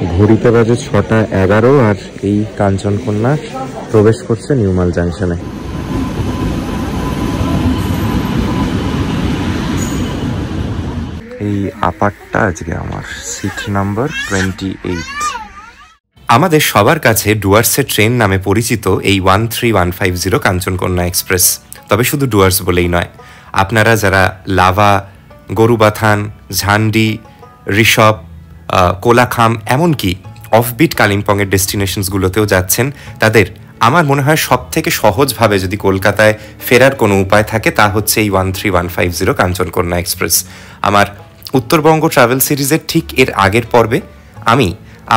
ঘড়িতে বাজে 6:11 আর এই কাঞ্চনকন্যা প্রবেশ করছে নিউমাল জাংশনে। এই আপারটা আজকে আমার সিট নাম্বার 28। আমাদের সবার কাছে ডুয়ার্সের ট্রেন নামে পরিচিত এই 13150 কাঞ্চনকন্যা এক্সপ্রেস, তবে শুধু ডুয়ার্স বলেই নয়, আপনারা যারা লাভা, গরুবাথান, ঝান্ডি, ঋষভ, কোলাখাম, এমনকি অফবিট কালিম্পংয়ের ডেস্টিনেশনসগুলোতেও যাচ্ছেন, তাদের আমার মনে হয় সব থেকে সহজভাবে যদি কলকাতায় ফেরার কোনো উপায় থাকে তা হচ্ছে এই 13150 কাঞ্চনকন্যা এক্সপ্রেস। আমার উত্তরবঙ্গ ট্রাভেল সিরিজের ঠিক এর আগের পর্বে আমি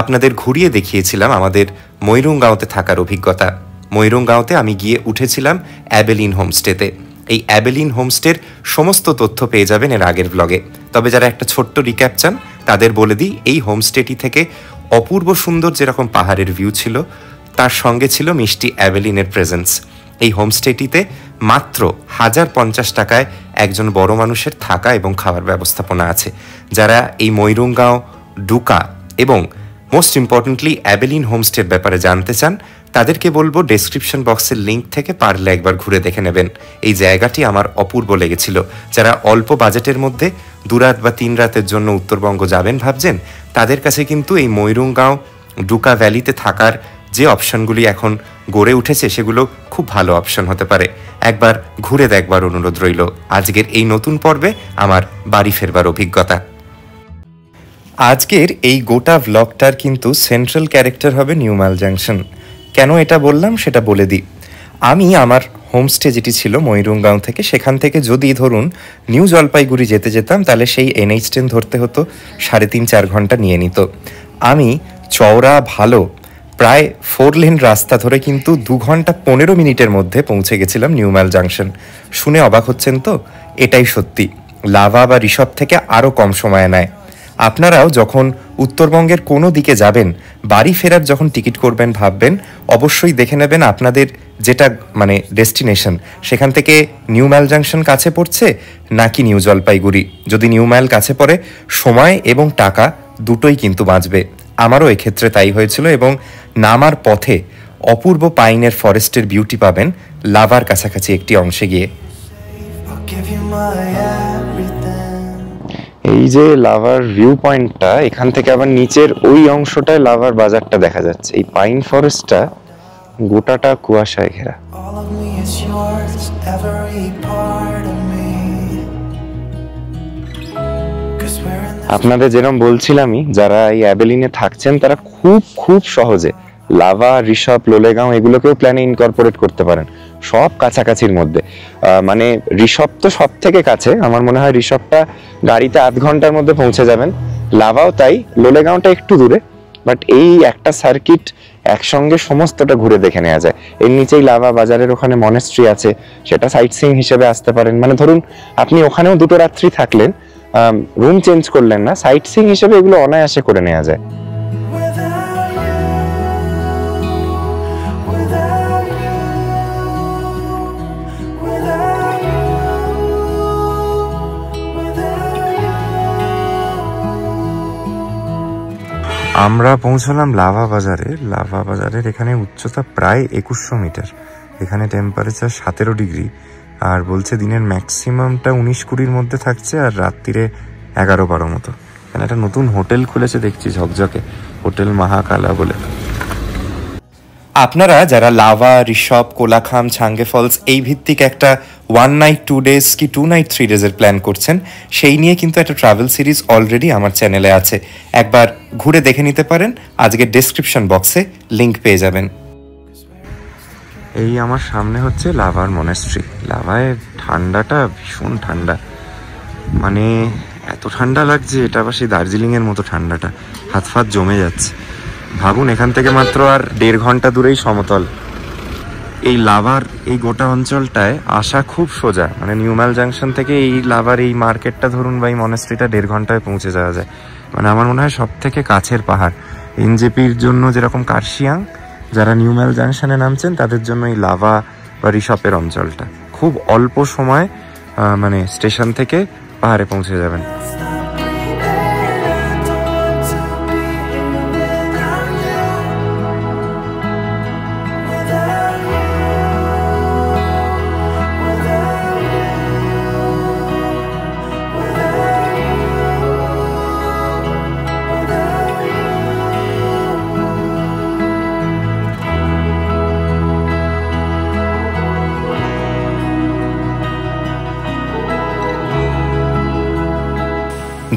আপনাদের ঘুরিয়ে দেখিয়েছিলাম আমাদের ময়ূরুংগাঁওতে থাকার অভিজ্ঞতা। ময়ূরুংগাঁওতে আমি গিয়ে উঠেছিলাম অ্যাবেলিন হোমস্টেতে। এই অ্যাবেলিন হোমস্টের সমস্ত তথ্য পেয়ে যাবেন এর আগের ব্লগে। তবে যারা একটা ছোট্ট রিক্যাপ চান তাদের বলে দিই, এই হোমস্টেটি থেকে অপূর্ব সুন্দর যেরকম পাহাড়ের ভিউ ছিল, তার সঙ্গে ছিল মিষ্টি অ্যাবেলিনের প্রেজেন্স। এই হোমস্টেটিতে মাত্র 1050 টাকায় একজন বড় মানুষের থাকা এবং খাওয়ার ব্যবস্থাপনা আছে। যারা এই ময়ূরুংগাঁও, ডুকা এবং মোস্ট ইম্পর্টেন্টলি অ্যাবেলিন হোমস্টের ব্যাপারে জানতে চান, তাদেরকে বলবো ডেসক্রিপশন বক্সের লিঙ্ক থেকে পারলে একবার ঘুরে দেখে নেবেন। এই জায়গাটি আমার অপূর্ব লেগেছিল। যারা অল্প বাজেটের মধ্যে 2 রাত বা 3 রাতের জন্য উত্তরবঙ্গ যাবেন ভাবছেন, তাদের কাছে কিন্তু এই ময়ূরুংগাঁও, ডুকা ভ্যালিতে থাকার যে অপশনগুলি এখন গড়ে উঠেছে সেগুলো খুব ভালো অপশন হতে পারে। একবার ঘুরে দেখবার অনুরোধ রইল। আজকের এই নতুন পর্বে আমার বাড়ি ফেরবার অভিজ্ঞতা। আজকের এই গোটা ভ্লগটার কিন্তু সেন্ট্রাল ক্যারেক্টার হবে নিউমাল জাংশন। কেন এটা বললাম সেটা বলে দিই। আমি আমার হোমস্টে যেটি ছিল ময়ূরুংগাঁও থেকে, সেখান থেকে যদি ধরুন নিউ জলপাইগুড়ি যেতে যেতাম তাহলে সেই NH10 ধরতে হতো, 3.5-4 ঘন্টা নিয়ে নিত। আমি চওড়া ভালো প্রায় 4 লেন রাস্তা ধরে কিন্তু 2 ঘন্টা 15 মিনিটের মধ্যে পৌঁছে গেছিলাম নিউমাল জাংশন। শুনে অবাক হচ্ছেন তো? এটাই সত্যি। লাভা বা ঋষভ থেকে আরও কম সময় নেয়। আপনারাও যখন উত্তরবঙ্গের কোনো দিকে যাবেন, বাড়ি ফেরার যখন টিকিট করবেন ভাববেন, অবশ্যই দেখে নেবেন আপনাদের যেটা মানে ডেস্টিনেশন সেখান থেকে নিউমাল জাংশন কাছে পড়ছে নাকি নিউ জলপাইগুড়ি। যদি নিউমাল কাছে পড়ে, সময় এবং টাকা দুটোই কিন্তু বাঁচবে। আমারও এক্ষেত্রে তাই হয়েছিল এবং নামার পথে অপূর্ব পাইনের ফরেস্টের বিউটি পাবেন লাভার কাছাকাছি একটি অংশে গিয়ে। এই যে লাভার ভিউ পয়েন্টটা, এখান থেকে আবার নিচের ওই অংশটায় লাভার বাজারটা দেখা যাচ্ছে। এই পাইন ফরেস্টটা গোটাটা কুয়াশায় ঘেরা। আপনাদের যেরকম বলছিলামই, যারা এই অ্যাবেলিনে থাকছেন তারা খুব সহজে লাভা, ঋষভ, লোলেগাঁও এগুলোকেও প্ল্যানে ইনকর্পোরেট করতে পারেন। সব কাছাকাছির মধ্যে। মানে ঋষভ তো সব থেকে কাছে, আমার মনে হয় ঋষভটা গাড়িতে 8 ঘন্টার মধ্যে পৌঁছে যাবেন। লাভাও তাই, লোলেগাঁওটা একটু দূরে, বাট এই একটা সার্কিট একসঙ্গে সমস্তটা ঘুরে দেখে নেওয়া যায়। এর নিচেই লাভা বাজারের ওখানে মনেস্ট্রি আছে, সেটা সাইট সিইং হিসেবে আসতে পারেন। মানে ধরুন আপনি ওখানেও 2 রাত্রি থাকলেন, রুম চেঞ্জ করলেন না, সাইট সিইং হিসেবে এগুলো অনায়াসে করে নেওয়া যায়। আমরা পৌঁছলাম লাভা বাজারে। লাভা বাজারের এখানে উচ্চতা প্রায় 2100 মিটার। এখানে টেম্পারেচার 17 ডিগ্রি, আর বলছে দিনের ম্যাক্সিমামটা 19-20-র মধ্যে থাকছে, আর রাত্রিরে 11-12 মতো। এখানে একটা নতুন হোটেল খুলেছে দেখছি, ঝকঝকে, হোটেল মহাকালা বলে। আপনারা যারা লাভা, ঋষভ, কোলাখাম, ছাঙ্গে ফলস এই ভিত্তিক একটা 1 নাইট 2 ডেজ কি 2 নাইট 3 ডেজের প্ল্যান করছেন, সেই নিয়ে কিন্তু একটা ট্রাভেল সিরিজ অলরেডি আমার চ্যানেলে আছে। একবার ঘুরে দেখে নিতে পারেন, আজকের ডেসক্রিপশন বক্সে লিঙ্ক পেয়ে যাবেন। এই আমার সামনে হচ্ছে লাভার মনেস্ট্রি। লাভায় ঠান্ডাটা ভীষণ ঠান্ডা, মানে এত ঠান্ডা লাগছে, এটা আবার সেই দার্জিলিংয়ের মতো ঠান্ডাটা, হাত ফাত জমে যাচ্ছে। ভাবুন এখান থেকে মাত্র আর 1.5 ঘন্টা দূরেই সমতল। এই লাভার এই গোটা অঞ্চলটায় আসা খুব সোজা, মানে নিউমাল জাংশন থেকে এই লাভার এই মার্কেটটা ধরুন বা এই মনেস্ট্রিটা 1.5 ঘন্টায় পৌঁছে যাওয়া যায়। মানে আমার মনে হয় সব থেকে কাছের পাহাড়। এনজেপির জন্য যেরকম কার্শিয়াং, যারা নিউমাল জাংশনে নামছেন তাদের জন্য এই লাভা বা ঋষভের অঞ্চলটা খুব অল্প সময় মানে স্টেশন থেকে পাহাড়ে পৌঁছে যাবেন।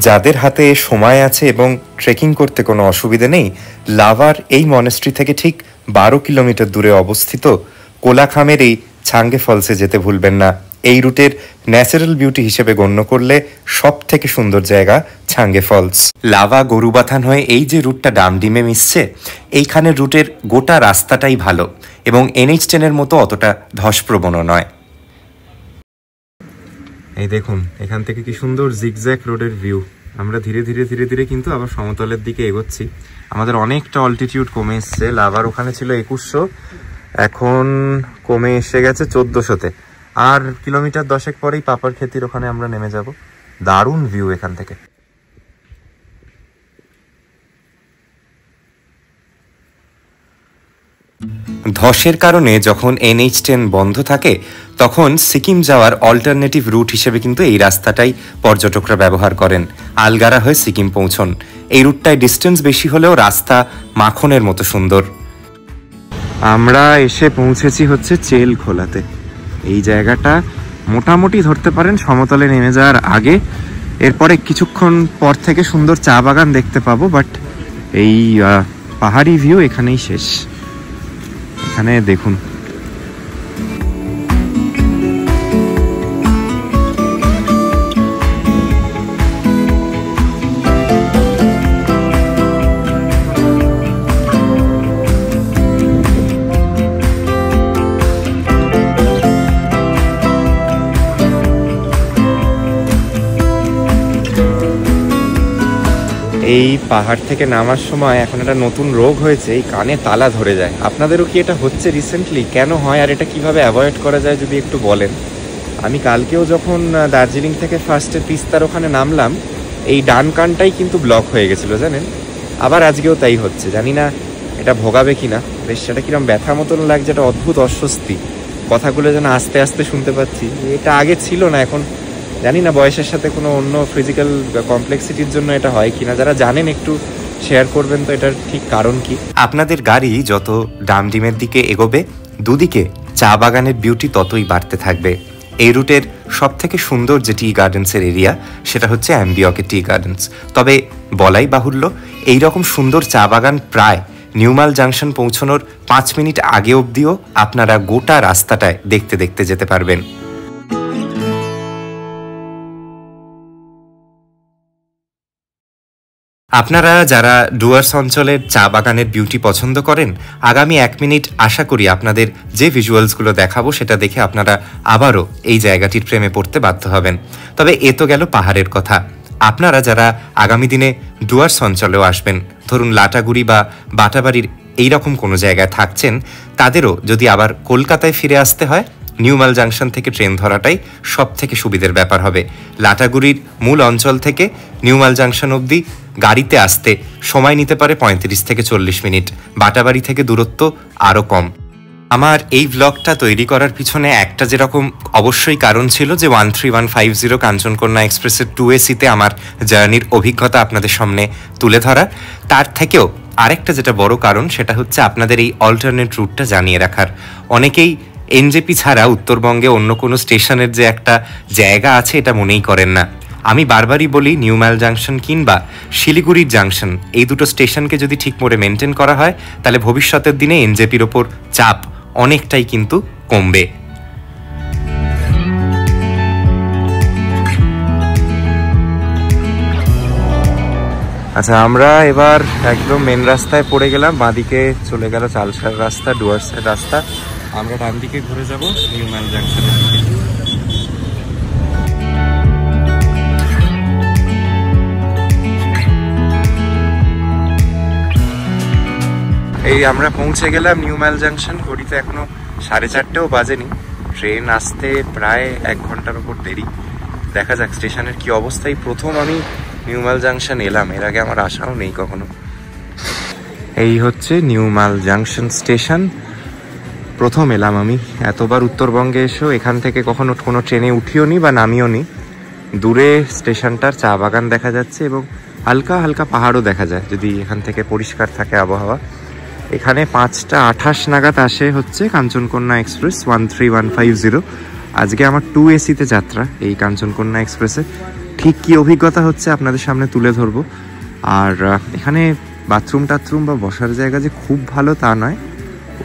যাদের হাতে সময় আছে এবং ট্রেকিং করতে কোনো অসুবিধে নেই, লাভার এই মনেস্ট্রি থেকে ঠিক 12 কিলোমিটার দূরে অবস্থিত কোলাখামের এই ছাঙ্গে ফলসে যেতে ভুলবেন না। এই রুটের ন্যাচারাল বিউটি হিসেবে গণ্য করলে সব থেকে সুন্দর জায়গা ছাঙ্গে ফলস। লাভা গরুবাথান হয়ে এই যে রুটটা ডামডিমে মিশছে, এইখানের রুটের গোটা রাস্তাটাই ভালো এবং NH10-এর মতো অতটা ধসপ্রবণও নয়। এই দেখুন এখান থেকে কি সুন্দর জিগজ্যাগ রোডের ভিউ। আমরা ধীরে ধীরে ধীরে ধীরে কিন্তু আবার সমতলের দিকে এগোচ্ছি। আমাদের অনেকটা অল্টিটিউড কমে এসছে। লাভার ওখানে ছিল 2100, এখন কমে এসে গেছে 1400-তে। আর কিলোমিটার 10 পরেই পাপার ক্ষেতির ওখানে আমরা নেমে যাব। দারুণ ভিউ এখান থেকে। ধসের কারণে যখন NH10 বন্ধ থাকে তখন সিকিম যাওয়ার অল্টারনেটিভ রুট হিসেবে কিন্তু এই রাস্তাটাই পর্যটকরা ব্যবহার করেন। আলগারা হয়ে সিকিম পৌঁছন। এই রুটটায় ডিস্টেন্স বেশি হলেও রাস্তা মাখনের মতো সুন্দর। আমরা এসে পৌঁছেছি হচ্ছে চেল খোলাতে। এই জায়গাটা মোটামুটি ধরতে পারেন সমতলে নেমে যাওয়ার আগে। এরপরে কিছুক্ষণ পর থেকে সুন্দর চা বাগান দেখতে পাবো, বাট এই পাহাড়ি ভিউ এখানেই শেষ। এখানে দেখুন এই পাহাড় থেকে নামার সময় এখন একটা নতুন রোগ হয়েছে, এই কানে তালা ধরে যায়। আপনাদেরও কি এটা হচ্ছে রিসেন্টলি? কেন হয় আর এটা কিভাবে অ্যাভয়েড করা যায় যদি একটু বলেন। আমি কালকেও যখন দার্জিলিং থেকে ফার্স্টে তিস্তার ওখানে নামলাম, এই ডান কানটাই কিন্তু ব্লক হয়ে গেছিলো জানেন। আবার আজকেও তাই হচ্ছে। জানি না এটা ভোগাবে কিনা। বেশ সেটা কিরম ব্যথা মতন লাগছে, একটা অদ্ভুত অস্বস্তি। কথাগুলো যেন আস্তে আস্তে শুনতে পাচ্ছি। এটা আগে ছিল না, এখন জানি না বয়সের সাথে কোনো অন্য ফিজিক্যাল কমপ্লেক্সিটির জন্য এটা হয় কিনা। যারা জানেন একটু শেয়ার করবেন তো এটার ঠিক কারণ কি। আপনাদের গাড়ি যত ডামডিমের দিকে এগোবে, দুদিকে চা বাগানের বিউটি ততই বাড়তে থাকবে। এই রুটের সব থেকে সুন্দর যে টি গার্ডেন্সের এরিয়া, সেটা হচ্ছে অ্যাম্বিয়কে টি গার্ডেন্স। তবে বলাই বাহুল্য, এইরকম সুন্দর চা বাগান প্রায় নিউমাল জাংশন পৌঁছানোর 5 মিনিট আগে অবধিও আপনারা গোটা রাস্তাটায় দেখতে দেখতে যেতে পারবেন। আপনারা যারা ডুয়ার্স অঞ্চলের চা বাগানের বিউটি পছন্দ করেন, আগামী 1 মিনিট আশা করি আপনাদের যে ভিজুয়ালসগুলো দেখাবো সেটা দেখে আপনারা আবারও এই জায়গাটির প্রেমে পড়তে বাধ্য হবেন। তবে এ তো গেল পাহাড়ের কথা। আপনারা যারা আগামী দিনে ডুয়ার্স অঞ্চলেও আসবেন, ধরুন লাটাগুড়ি বা বাটাবাড়ির এইরকম কোনো জায়গায় থাকছেন, তাদেরও যদি আবার কলকাতায় ফিরে আসতে হয়, নিউমাল জাংশন থেকে ট্রেন ধরাটাই সব থেকে সুবিধের ব্যাপার হবে। লাটাগুড়ির মূল অঞ্চল থেকে নিউমাল জাংশন অবধি গাড়িতে আসতে সময় নিতে পারে 35 থেকে 40 মিনিট। বাটাবাড়ি থেকে দূরত্ব আরও কম। আমার এই ব্লগটা তৈরি করার পিছনে একটা যেরকম অবশ্যই কারণ ছিল যে 13150 কাঞ্চনকন্যা এক্সপ্রেসের 2AC-তে আমার জার্নির অভিজ্ঞতা আপনাদের সামনে তুলে ধরা, তার থেকেও আরেকটা যেটা বড় কারণ সেটা হচ্ছে আপনাদের এই অল্টারনেট রুটটা জানিয়ে রাখার। অনেকেই NJP ছাড়া উত্তরবঙ্গে অন্য কোনো স্টেশনের যে একটা জায়গা আছে এটা মনেই করেন না। আমি বারবারই বলি, নিউমাল জাংশন কিংবা শিলিগুড়ির জাংশন, এই দুটো স্টেশনকে যদি ঠিক করে মেনটেন করা হয়, তাহলে ভবিষ্যতের দিনে NJPর ওপর চাপ অনেকটাই কিন্তু কমবে। আচ্ছা, আমরা এবার একদম মেন রাস্তায় পড়ে গেলাম। বাঁদিকে চলে গেল চালসার রাস্তা, ডুয়ার্সের রাস্তা। আমরা ডান দিকে ঘুরে যাব নিউমাল জাংশনের দিকে। এই আমরা পৌঁছে গেলাম নিউমাল জাংশন। ঘড়িতে এখনো 4:30ও বাজেনি। ট্রেন আসতে প্রায় 1 ঘন্টার উপর দেরি। দেখা যাক স্টেশনের কি অবস্থা। এই প্রথম আমি নিউমাল জাংশন এলাম, এর আগে আমার আশাও নেই কখনো। এই হচ্ছে নিউমাল জাংশন স্টেশন। প্রথম এলাম আমি। এতবার উত্তরবঙ্গে এসেও এখান থেকে কখনো কোনো ট্রেনে উঠিও নি বা নামিও নি। দূরে স্টেশনটার চা বাগান দেখা যাচ্ছে এবং হালকা হালকা পাহাড়ও দেখা যায় যদি এখান থেকে পরিষ্কার থাকে আবহাওয়া। এখানে 5:28 নাগাদ আসে হচ্ছে কাঞ্চনকন্যা এক্সপ্রেস 13150। আজকে আমার 2AC-তে যাত্রা এই কাঞ্চনকন্যা এক্সপ্রেসে। ঠিক কী অভিজ্ঞতা হচ্ছে আপনাদের সামনে তুলে ধরবো। আর এখানে বাথরুম টাথরুম বা বসার জায়গা যে খুব ভালো তা নয়,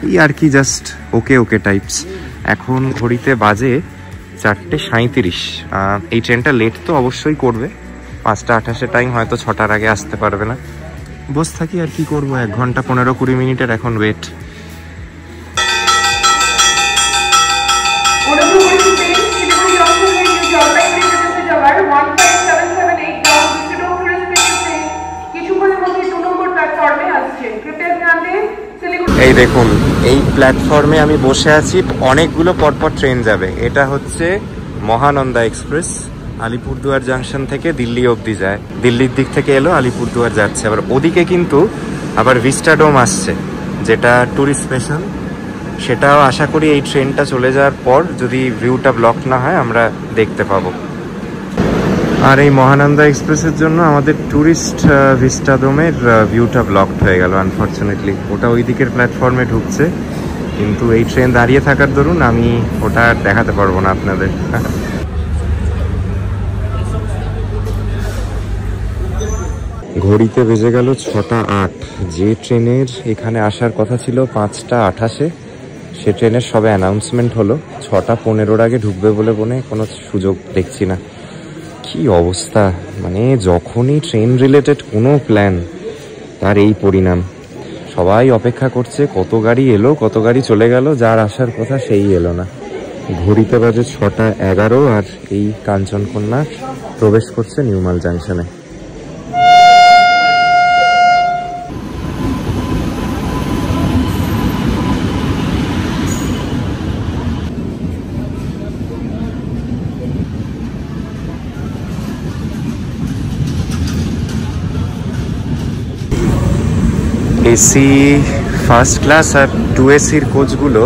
ওই আর কি জাস্ট ওকে ওকে টাইপস। এখন ঘড়িতে বাজে 4:37। এই ট্রেনটা লেট তো অবশ্যই করবে, 5:28 টাইম, হয়তো 6টার আগে আসতে পারবে না। বস থাকি আর কি করবো, 1 ঘন্টা 15-20 মিনিটের এখন ওয়েট। এই দেখুন, এই প্ল্যাটফর্মে আমি বসে আছি, অনেকগুলো পরপর ট্রেন যাবে। এটা হচ্ছে মহানন্দা এক্সপ্রেস, আলিপুরদুয়ার জাংশন থেকে দিল্লি অবধি যায়। দিল্লির দিক থেকে এলো, আলিপুরদুয়ার যাচ্ছে। আবার ওদিকে কিন্তু আবার ভিস্টাডোম আসছে, যেটা ট্যুরিস্ট স্পেশাল। সেটাও আশা করি এই ট্রেনটা চলে যাওয়ার পর, যদি ভিউটা ব্লক না হয়, আমরা দেখতে পাবো। আর এই মহানন্দা এক্সপ্রেসের জন্য আমাদের ট্যুরিস্ট ভিস্টাডোমের ভিউটা ব্লকড হয়ে গেল আনফর্চুনেটলি। ওটা ওই দিকের প্ল্যাটফর্মে ঢুকছে, কিন্তু এই ট্রেন দাঁড়িয়ে থাকার দরুন আমি ওটা দেখাতে পারবো না আপনাদের। ঘড়িতে বেজে গেল 6:08। যে ট্রেনের এখানে আসার কথা ছিল 5:28, সে ট্রেনের সবে অ্যানাউন্সমেন্ট হলো। 6:15 আগে ঢুকবে বলে কোনো সুযোগ দেখছি না। কি অবস্থা, মানে যখনই ট্রেন রিলেটেড কোনো প্ল্যান, তার এই পরিণাম। সবাই অপেক্ষা করছে কত গাড়ি এলো, কত গাড়ি চলে গেল, যার আসার কথা সেই এলো না। ঘড়িতে বাজে 6:11 আর এই কাঞ্চনকন্যা প্রবেশ করছে নিউমাল জাংশনে। এসি ফার্স্ট ক্লাস আর 2AC-র কোচগুলো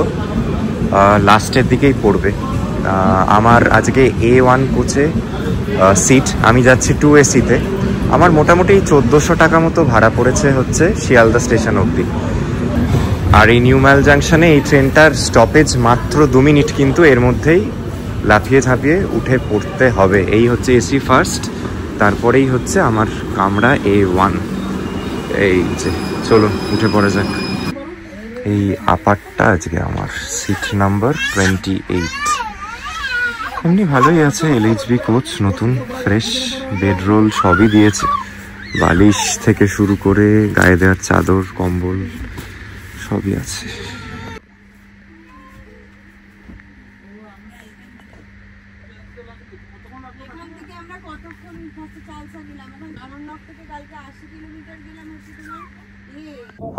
লাস্টের দিকেই পড়বে। আমার আজকে A1 কোচে সিট, আমি যাচ্ছি 2AC-তে। আমার মোটামুটি 1400 টাকা মতো ভাড়া পড়েছে হচ্ছে শিয়ালদা স্টেশন অবধি। আর এই নিউমাল জাংশনে এই ট্রেনটার স্টপেজ মাত্র 2 মিনিট, কিন্তু এর মধ্যেই লাফিয়ে ঝাঁপিয়ে উঠে পড়তে হবে। এই হচ্ছে এসি ফার্স্ট, তারপরেই হচ্ছে আমার কামরা A1। এই যে চলুন উঠে পড়ে যাক। এই আপারটা আজকে আমার সিট নাম্বার 28। এমনি ভালোই আছে, LHB কোচ, নতুন ফ্রেশ বেডরোল সবই দিয়েছে, বালিশ থেকে শুরু করে গায়ে দেওয়ার চাদর কম্বল সবই আছে।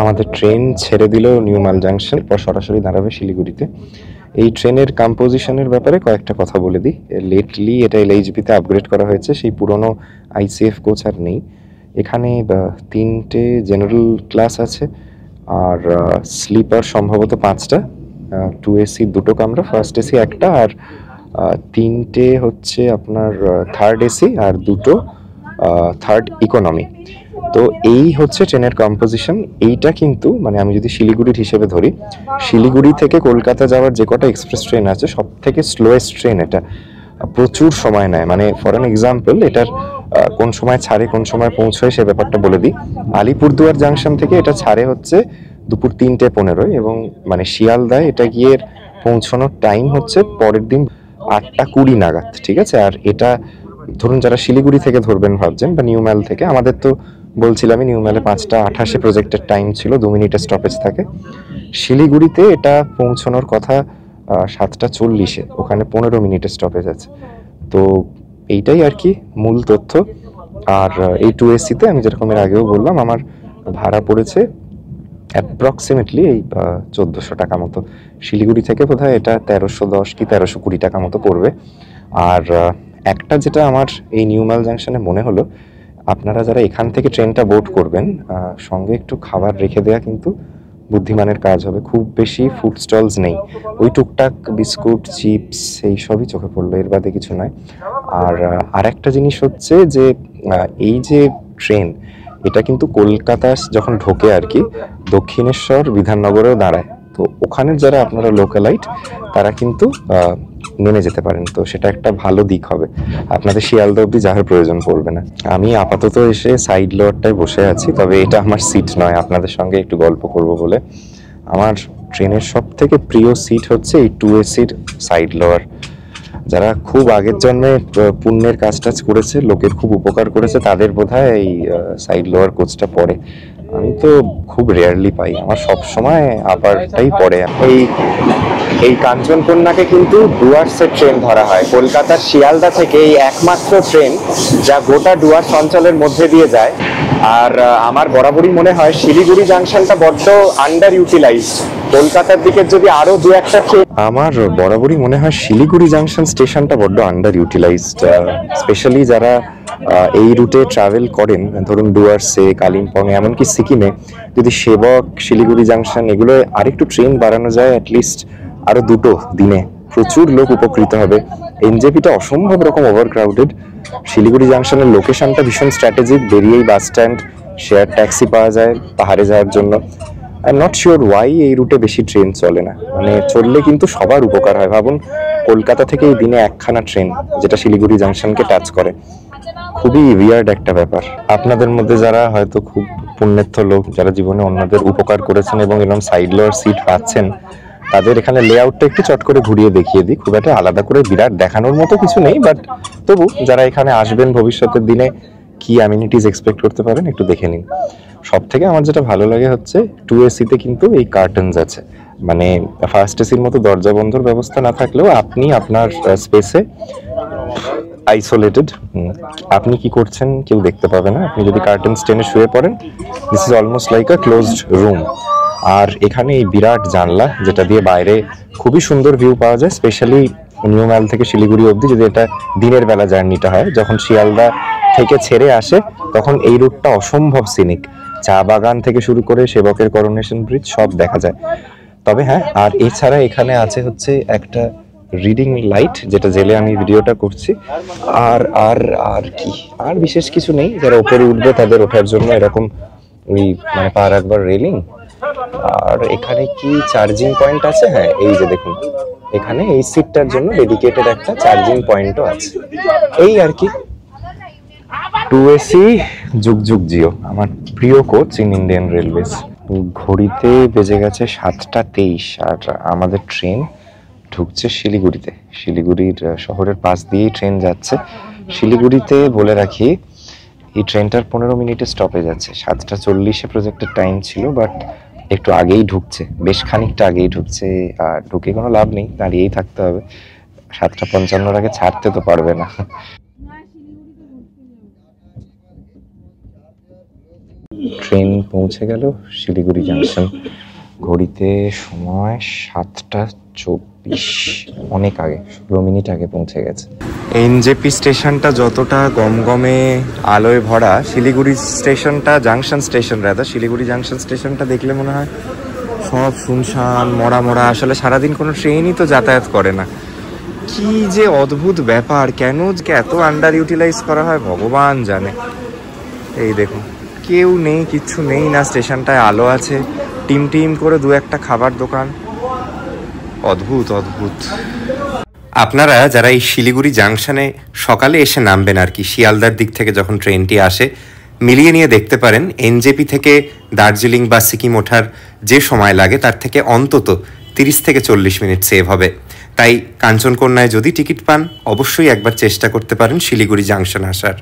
আমাদের ট্রেন ছেড়ে দিল নিউমাল জাংশন, এরপর সরাসরি দাঁড়াবে শিলিগুড়িতে। এই ট্রেনের কম্পোজিশনের ব্যাপারে কয়েকটা কথা বলে দিই। লেটলি এটা LHB-তে আপগ্রেড করা হয়েছে, সেই পুরনো ICF কোচ আর নেই। এখানে 3টে জেনারেল ক্লাস আছে, আর স্লিপার সম্ভবত 5টা, 2AC 2টো কামরা, ফার্স্ট AC 1টা, আর 3টে হচ্ছে আপনার থার্ড AC আর 2টো থার্ড ইকোনমি। তো এই হচ্ছে ট্রেনের কম্পোজিশন। এইটা কিন্তু মানে আমি যদি শিলিগুড়ির হিসেবে ধরি, শিলিগুড়ি থেকে কলকাতা যাওয়ার যে কটা এক্সপ্রেস ট্রেন আছে সব থেকে স্লোয়েস্ট ট্রেন এটা। প্রচুর সময় নেয়, মানে ফর অ্যান এক্সাম্পল এটার কোন সময় ছাড়ে কোন সময় পৌঁছয় সে ব্যাপারটা বলে দিই। আলিপুরদুয়ার জাংশন থেকে এটা ছাড়ে হচ্ছে দুপুর 3:15, এবং মানে শিয়ালদায় এটা গিয়ে পৌঁছানোর টাইম হচ্ছে পরের দিন 8:20 নাগাদ, ঠিক আছে। আর এটা ধরুন যারা শিলিগুড়ি থেকে ধরবেন ভাবছেন, বা নিউম্যাল থেকে, আমাদের তো বলছিলামই নিউম্যালে 5:28 প্রজেক্টের টাইম ছিল, 2 মিনিটের স্টপেজ থাকে। শিলিগুড়িতে এটা পৌঁছানোর কথা 7:40, ওখানে 15 মিনিটের স্টপেজ আছে। তো এইটাই আর কি মূল তথ্য। আর এই 2AC-তে আমি যেরকম এর আগেও বললাম, আমার ভাড়া পড়েছে অ্যাপ্রক্সিমেটলি এই 1400 টাকা মতো। শিলিগুড়ি থেকে বোধহয় এটা 1310 কি 1320 টাকা মতো পড়বে। আর একটা যেটা আমার এই নিউমাল জাংশনে মনে হলো, আপনারা যারা এখান থেকে ট্রেনটা বোর্ড করবেন, সঙ্গে একটু খাবার রেখে দেওয়া কিন্তু বুদ্ধিমানের কাজ হবে। খুব বেশি ফুড স্টলস নেই, ওই টুকটাক বিস্কুট চিপস এই সবই চোখে পড়লো, এর বাদে কিছু নয়। আর আরেকটা জিনিস হচ্ছে যে এই যে ট্রেন, এটা কিন্তু কলকাতা যখন ঢোকে আর কি, দক্ষিণেশ্বর বিধাননগরেও দাঁড়ায়। তো ওখানে যারা আপনারা লোকালাইট, তারা কিন্তু নেমে যেতে পারেন, তো সেটা একটা ভালো দিক হবে, আপনাদের শিয়ালদা অবধি যাওয়ার প্রয়োজন পড়বে না। আমি আপাতত এসে সাইড লোয়ারটায় বসে আছি, তবে এটা আমার সিট নয়, আপনাদের সঙ্গে একটু গল্প করব বলে। আমার ট্রেনের সব থেকে প্রিয় সিট হচ্ছে এই 2AC-র সাইড লোয়ার। যারা খুব আগের জন্মে পুণ্যের কাজ টাজ করেছে, লোকের খুব উপকার করেছে, তাদের বোধহয় এই সাইড লোয়ার কোচটা পড়ে। আমি তো খুব রেয়ারলি পাই, আমার সব সময় আপারটাই পড়ে। এই কাঞ্চনকন্যাকে কিন্তু ডুয়ার্সের ট্রেন ধরা হয়। কলকাতার শিয়ালদা থেকে এই একমাত্র ট্রেন যা গোটা ডুয়ার্স অঞ্চলের মধ্যে দিয়ে যায়। আর আমার বরাবরই মনে হয় শিলিগুড়ি জাংশনটা বড্ড আন্ডার ইউটিলাইজড। কলকাতার দিকে যদি আরো দু একটা ট্রেন, আমার বরাবরই মনে হয় শিলিগুড়ি জাংশন স্টেশনটা বড্ড আন্ডার ইউটিলাইজড। স্পেশালি যারা এই রুটে ট্রাভেল করেন, ধরুন ডুয়ার্সে, কালিম্পং, এমনকি সিকিমে, যদি সেবক, শিলিগুড়ি জাংশন এগুলো আরেকটু ট্রেন বাড়ানো যায়, অ্যাটলিস্ট আরো দুটো দিনে, প্রচুর লোক উপকৃত হবে। এনজেপিটা অসম্ভব রকম ওভারক্রাউডেড। শিলিগুড়ি জাংশনের লোকেশনটা ভীষণ স্ট্র্যাটেজিক, বেরিয়েই বাস স্ট্যান্ড, শেয়ার ট্যাক্সি পাওয়া যায় পাহাড়ে যাওয়ার জন্য। I am not sure why এই রুটে বেশি ট্রেন চলে না, মানে চললে কিন্তু সবার উপকার হয়। ভাবুন, কলকাতা থেকে এই দিনে একখানা ট্রেন যেটা শিলিগুড়ি জাংশনকে টাচ করে, খুবই উইয়ার্ড একটা ব্যাপার। আপনাদের মধ্যে যারা হয়তো খুব পুণ্যেত্য লোক, যারা জীবনে অন্যদের উপকার করেছেন এবং এরকম সাইড লোয়ার সিট পাচ্ছেন, তাদের এখানে লেআউটটা একটু চট করে ঘুরিয়ে দেখিয়ে দিই। খুব একটা আলাদা করে বিরাট দেখানোর মতো কিছু নেই, বাট তবু যারা এখানে আসবেন ভবিষ্যতের দিনে কি অ্যামিনিটিস এক্সপেক্ট করতে পারেন একটু দেখে নিন। সব থেকে আমার যেটা ভালো লাগে হচ্ছে 2AC-তে কিন্তু এই কার্টেন্স আছে, মানে ফার্স্ট এসির মতো দরজা বন্ধর ব্যবস্থা না থাকলেও আপনি আপনার স্পেসে আইসোলেটেড, আপনি কি করছেন কেউ দেখতে পাবে না। আপনি যদি কার্টেন্স টেনে শুয়ে পড়েন, this is almost like a closed room. আর এখানে এই বিরাট জানলা, যেটা দিয়ে বাইরে খুবই সুন্দর ভিউ পাওয়া যায়, স্পেশালি নিউ মাইল থেকে শিলিগুড়ি অবধি যদি এটা দিনের বেলা জার্নিটা হয়। যখন শিয়ালদা থেকে ছেড়ে আসে তখন এই রুটটা অসম্ভব সিনিক, চা বাগান থেকে শুরু করে সেবকের করোনেশন ব্রিজ সব দেখা যায়। তবে হ্যাঁ, আর এছাড়া এখানে আছে হচ্ছে একটা রিডিং লাইট, যেটা জেলে আমি ভিডিওটা করছি। আর আর আর কি, আর বিশেষ কিছু নেই। যারা উপরে উঠবে তাদের ওঠার জন্য এরকম ওই মানে পা রাখবার রেলিং। আর এখানে কি চার্জিং পয়েন্ট আছে? হ্যাঁ, এই যে দেখুন, এখানে এই সিটটার জন্য ডেডিকেটেড একটা চার্জিং পয়েন্টও আছে। এই আর কি। 2AC যুগ যুগ জিও, আমার প্রিয় কোচ ইন ইন্ডিয়ান রেলওয়েজ। ঘড়িতে বেজে গেছে 7:23 আর আমাদের ট্রেন ঢুকছে শিলিগুড়িতে। শিলিগুড়ির শহরের পাশ দিয়েই ট্রেন যাচ্ছে। শিলিগুড়িতে বলে রাখি, এই ট্রেনটার 15 মিনিটে স্টপেজ আছে। 7:40-এ প্রজেক্টের টাইম ছিল, বাট একটু আগেই ঢুকছে, বেশ খানিকটা আগেই ঢুকছে। আর ঢুকে কোনো লাভ নেই, দাঁড়িয়েই থাকতে হবে। 7:55-এর আগে ছাড়তে তো পারবে না। ট্রেন পৌঁছে গেল শিলিগুড়ি জাংশন। ঘড়িতে সময় 7:24, অনেক আগে, 16 মিনিট আগে পৌঁছে গেছে। এনজেপি স্টেশনটা যতটা গমগমে আলোয় ভরা, শিলিগুড়ি স্টেশনটা, জাংশন স্টেশন রাদা, শিলিগুড়ি জাংশন স্টেশনটা দেখলে মনে হয় সব শুনশান, মরা মরা। আসলে সারাদিন কোনো ট্রেনই তো যাতায়াত করে না। কি যে অদ্ভুত ব্যাপার, কেন এত আন্ডার ইউটিলাইজ করা হয় ভগবান জানে। এই দেখুন, কেউ নেই, কিচ্ছু নেই, না স্টেশনটায় আলো আছে, টিম টিম করে দু একটা খাবার দোকান। অদ্ভুত অদ্ভুত। আপনারা যারা এই শিলিগুড়ি জাংশনে সকালে এসে নামবেন আর কি, শিয়ালদার দিক থেকে যখন ট্রেনটি আসে, মিলিয়ে নিয়ে দেখতে পারেন এনজেপি থেকে দার্জিলিং বা সিকিম ওঠার যে সময় লাগে তার থেকে অন্তত 30 থেকে 40 মিনিট সেভ হবে। তাই কাঞ্চনকন্যায় যদি টিকিট পান, অবশ্যই একবার চেষ্টা করতে পারেন শিলিগুড়ি জাংশন আসার।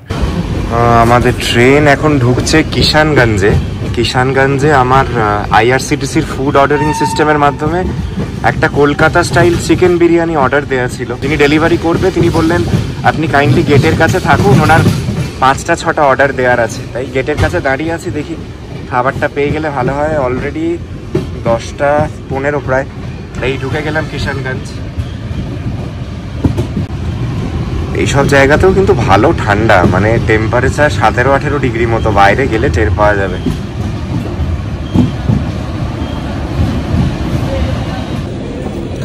আমাদের ট্রেন এখন ঢুকছে কিষানগঞ্জে। কিষানগঞ্জে আমার IRCTC-র ফুড অর্ডারিং সিস্টেমের মাধ্যমে একটা Kolkata style chicken biryani order দেওয়া ছিল। তিনি ডেলিভারি করবে, তিনি বললেন আপনি কাইন্ডলি গেটের কাছে থাকুন, ওনার 5টা-6টা অর্ডার দেওয়ার আছে। তাই গেটের কাছে দাঁড়িয়ে আছি, দেখি খাবারটা পেয়ে গেলে ভালো হয়। অলরেডি 10:15 প্রায়, তাই ঢুকে গেলাম কিষানগঞ্জ। এইসব জায়গাতেও কিন্তু ভালো ঠান্ডা, মানে টেম্পারেচার 17-18 ডিগ্রি মতো, বাইরে গেলে টের পাওয়া যাবে।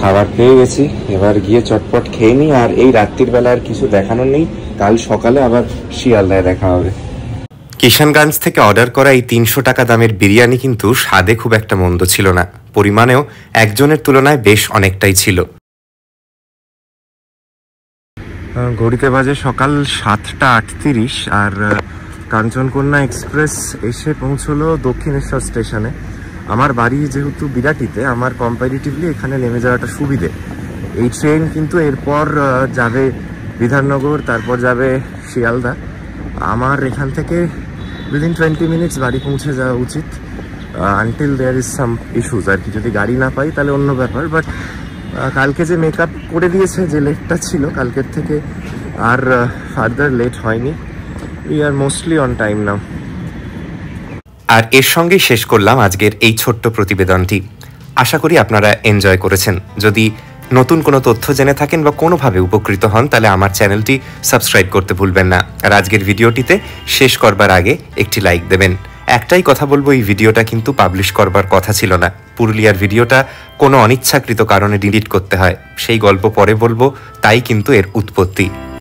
খাবার পেয়ে গেছি, এবার গিয়ে চটপট খেয়ে নিই। আর এই রাত্রির বেলা আর কিছু দেখানোর নেই, কাল সকালে আবার শিয়ালদায় দেখা হবে। কিষানগঞ্জ থেকে অর্ডার করা এই 300 টাকা দামের বিরিয়ানি কিন্তু স্বাদে খুব একটা মন্দ ছিল না, পরিমাণেও একজনের তুলনায় বেশ অনেকটাই ছিল। ঘড়িতে বাজে সকাল 7:38 আর কাঞ্চনকন্যা এক্সপ্রেস এসে পৌঁছলো দক্ষিণেশ্বর স্টেশনে। আমার বাড়ি যেহেতু বিরাটিতে, আমার কম্পারেটিভলি এখানে নেমে যাওয়াটা সুবিধে। এই ট্রেন কিন্তু এরপর যাবে বিধাননগর, তারপর যাবে শিয়ালদা। আমার এখান থেকে উইদিন 20 মিনিটস বাড়ি পৌঁছে যাওয়া উচিত, until there is some issues আর কি। যদি গাড়ি না পাই তাহলে অন্য ব্যাপার, বাট কালকে যে মেকআপ করে দিয়েছে, যে লেটটা ছিল কালকের থেকে আর ফার্দার লেট হয়নি। We are mostly on time now. আর এর সঙ্গেই শেষ করলাম আজকের এই ছোট্ট প্রতিবেদনটি। আশা করি আপনারা এনজয় করেছেন। যদি নতুন কোনো তথ্য জেনে থাকেন বা কোনোভাবে উপকৃত হন, তাহলে আমার চ্যানেলটি সাবস্ক্রাইব করতে ভুলবেন না। আর আজকের ভিডিওটিতে শেষ করবার আগে একটি লাইক দেবেন। একটাই কথা বলবো, এই ভিডিওটা কিন্তু পাবলিশ করবার কথা ছিল না। পুরুলিয়ার ভিডিওটা কোনো অনিচ্ছাকৃত কারণে ডিলিট করতে হয়, সেই গল্প পরে বলবো, তাই কিন্তু এর উৎপত্তি।